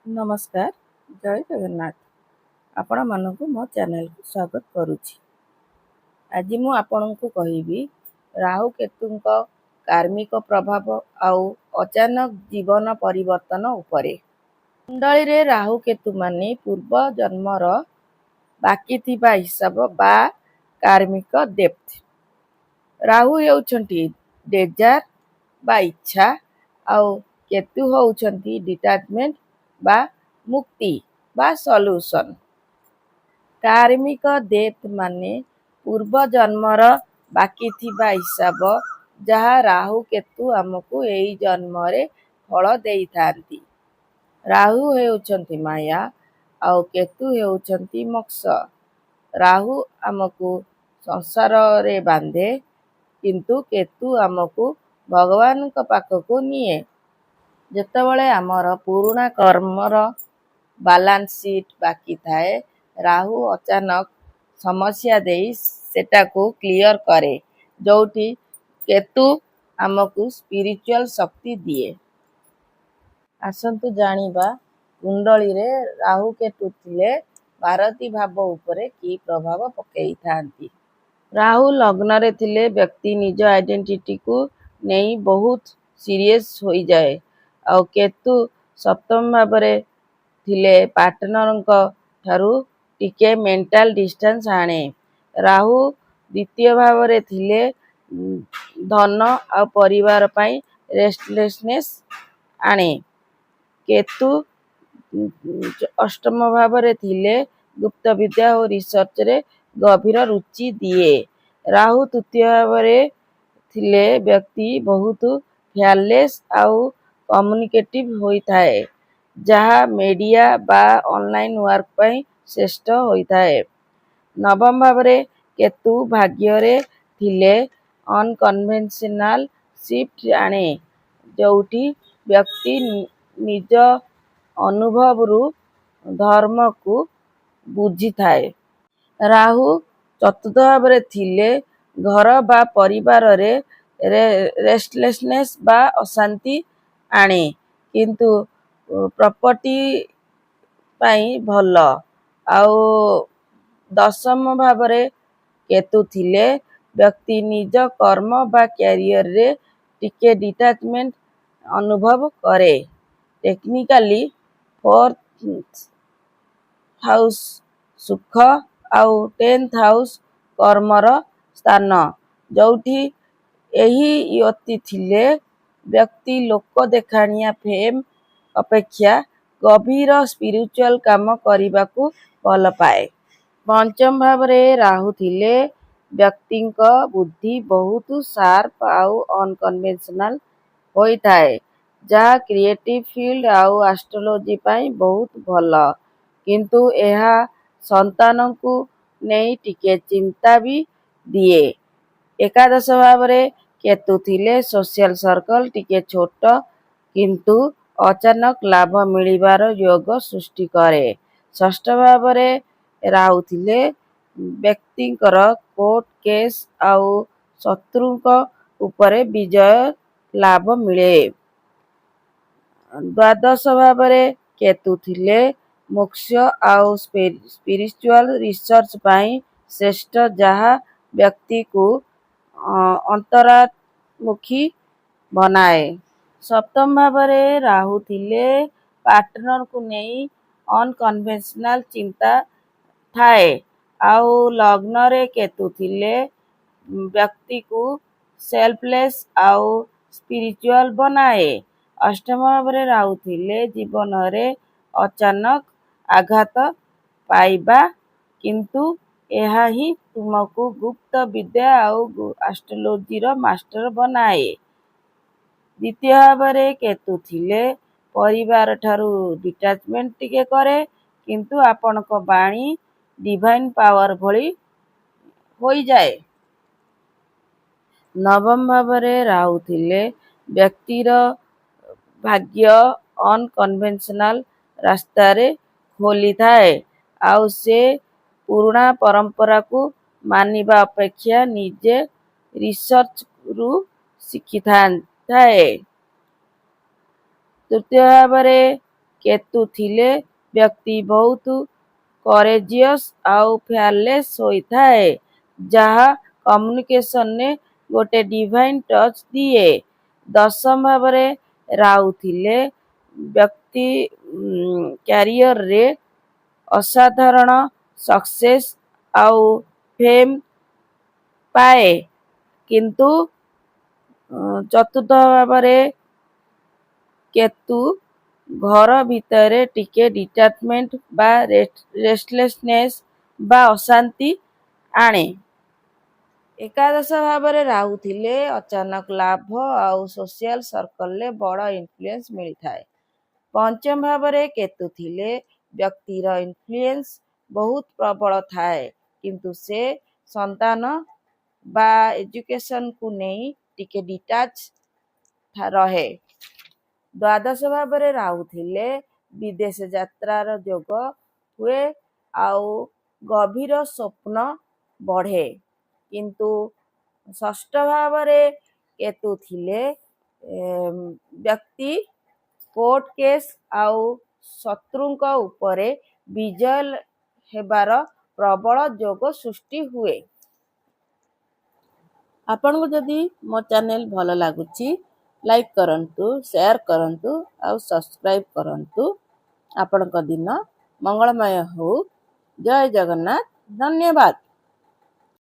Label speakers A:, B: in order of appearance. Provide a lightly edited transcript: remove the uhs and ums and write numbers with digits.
A: नमस्कार जय जगन्नाथ आपण मानक मो चैनल को स्वागत करुछि। आज मु आपनku कहिबी राहु केतुंक कार्मिक प्रभाव आउ अचानक जीवन परिवर्तन उपरे। कुंडली रे राहु केतु माने पूर्व जन्मर बाकी थिबा हिसाब बा कार्मिक डेप्थ। राहु हेउछंती डेजार बा इच्छा आउ केतु होउछंती डिटैचमेंट बा मुक्ति बा सॉल्यूशन। कार्मिक डेथ माने पूर्व जन्मर बाकी थिबा हिसाब जहा राहु केतु हमकु एई जन्मरे फल देइथांती। राहु हेउछंती माया आउ केतु हेउछंती मोक्ष। राहु हमकु संसार रे बांधे किंतु केतु हमकु भगवान का पाखकु निये। जेतेबेले आमर पुराना कर्मर बैलेंस शीट बाकी थाए राहु अचानक समस्या देई सेटा को क्लियर करे जोठी केतु हमकु स्पिरिचुअल शक्ति दिए। आसंतु जानिबा कुंडली रे राहु केतु थिले भारती भाव उपरे की प्रभाव पकेई थांती। राहु लग्न रे थिले व्यक्ति निज आइडेंटिटी को नहीं बहुत सीरियस होई जाए। आउ केतु सप्तम भावरे थिले पार्टनर ठारू टिके मेंटल डिस्टेंस आने। राहु द्वितीय भावरे थिले धन आ परिवार पाई रेस्टलेसनेस आने। केतु अष्टम भावरे थिले गुप्त विद्या और रिसर्च रे गभीर रुचि दिए। राहु तृतीय भावरे थिले व्यक्ति बहुत फेयरलेस आउ कम्युनिकेटिव होई थाए जहा मीडिया बा ऑनलाइन वर्क पाई श्रेष्ठ होई थाए। नवम भावरे केतु भाग्य रे थिले अनकन्वेंशनल शिफ्ट आने जोठी व्यक्ति निज अनुभव रु धर्म को बुझी थाए। राहु चतुर्थ भावरे थिले घर बा परिवार रे रेस्टलेसनेस बा अशांति आने किंतु प्रॉपर्टी पाई भल। आउ दशम भावरे केतु थिले व्यक्ति निज कर्म बा कैरियर रे टिके डिटैचमेंट अनुभव करे। टेक्निकली फोर्थ हाउस सुख आउ 10th हाउस कर्मर स्थान जोठी एही यति थिले व्यक्ति लोक देखानिया फेम अपेक्षा गभीर स्पिरिचुअल काम करिबाकू भल पाए। पंचम भावरे राहु थिले व्यक्तिंक बुद्धि बहुत शार्प आउ अनकन्वेंशनल होई थाए जहा क्रिएटिव फील्ड आउ एस्ट्रोलॉजी पाई बहुत भल किंतु एहा संतान को नहीं टिके चिंता भी दिए। एकादश भावरे केतु थिले सोशल सर्कल टिके छोट किंतु अचानक लाभ मिलिबार योग सृष्टि करे। षष्ठ भावरे राहु थिले व्यक्तिंकर कोर्ट केस आउ शत्रुक उपरे विजय लाभ मिले। द्वादश भावरे केतु थिले मोक्ष आउ स्पिरिचुअल रिसर्च पाई श्रेष्ठ जहा व्यक्ति को अंतरात्मुखी बनाए। सप्तम भावरे राहु थिले पार्टनर को नहीं अनकन्वेंशनल चिंता थाए। आउ लग्न रे केतु थिले व्यक्ति को सेल्फलेस आउ स्पिरिचुअल बनाए। अष्टम भावरे राहु थिले जीवन रे अचानक आघात पाइबा किंतु एहा ही तुमको गुप्त विद्या आउ एस्ट्रोलॉजी रो मास्टर बनाए। द्वितीय भावरे केतु थिले परिवार ठारू डिटैचमेंट टिके करे किंतु आपण को बाणी डिवाइन पावर भली होई जाए। नवम भावरे राहु थिले व्यक्तिर भाग्य अनकन्वेंशनल रास्ता रे खोली थाए आउ से पुराना परंपरा को मानिबा अपेक्षा निजे रिसर्च रु शिखी थाए। तृतीय भावरे କେତୁ ଥିଲେ ବ୍ୟକ୍ତି ବହୁତ କରେଜିୟସ୍ ଆଉ ଫିୟରଲେସ୍ ହୋଇଥାଏ, ଯାହା କମ୍ୟୁନିକେସନରେ ଗୋଟେ ଡିଭାଇନ୍ ଟଚ୍ ଦିଏ। ଦଶମ ଭାବରେ ରାହୁ ଥିଲେ ବ୍ୟକ୍ତି କ୍ୟାରିୟରରେ ଅସାଧାରଣ ସକ୍ସେସ୍ ଆଉ ଫେମ୍ ପାଏ, କିନ୍ତୁ ଚତୁର୍ଥ ଭାବରେ କେତୁ ଘର ଭିତରେ ଟିକେ ଡିଟାଚମେଣ୍ଟ ବା ରେଷ୍ଟଲେସନେସ୍ ବା ଅଶାନ୍ତି ଆଣେ। ଏକାଦଶ ଭାବରେ ରାହୁ ଥିଲେ ଅଚାନକ ଲାଭ ଆଉ ସୋସିଆଲ ସର୍କଲରେ ବଡ଼ ଇନଫ୍ଲୁଏନ୍ସ ମିଳିଥାଏ। ପଞ୍ଚମ ଭାବରେ କେତୁ ଥିଲେ ବ୍ୟକ୍ତିର ଇନଫ୍ଲୁଏନ୍ସ ବହୁତ ପ୍ରବଳ ଥାଏ, କିନ୍ତୁ ସେ ସନ୍ତାନ ବା ଏଜୁକେସନକୁ ନେଇ ଟିକେ ଡିଟାଚ୍ ରହେ। ଦ୍ୱାଦଶ ଭାବରେ ରାହୁ ଥିଲେ ବିଦେଶ ଯାତ୍ରାର ଯୋଗ ହୁଏ ଆଉ ଗଭୀର ସ୍ୱପ୍ନ ବଢ଼େ, କିନ୍ତୁ ଷଷ୍ଠ ଭାବରେ କେତୁ ଥିଲେ ବ୍ୟକ୍ତି କୋର୍ଟ କେସ୍ ଆଉ ଶତ୍ରୁଙ୍କ ଉପରେ ବିଜୟ ହେବାର ପ୍ରବଳ ଯୋଗ ସୃଷ୍ଟି ହୁଏ। ଆପଣଙ୍କୁ ଯଦି ମୋ ଚ୍ୟାନେଲ ଭଲ ଲାଗୁଛି, ଲାଇକ୍ କରନ୍ତୁ, ସେୟାର କରନ୍ତୁ ଆଉ ସବସ୍କ୍ରାଇବ୍ କରନ୍ତୁ। ଆପଣଙ୍କ ଦିନ ମଙ୍ଗଳମୟ ହେଉ। ଜୟ ଜଗନ୍ନାଥ। ଧନ୍ୟବାଦ।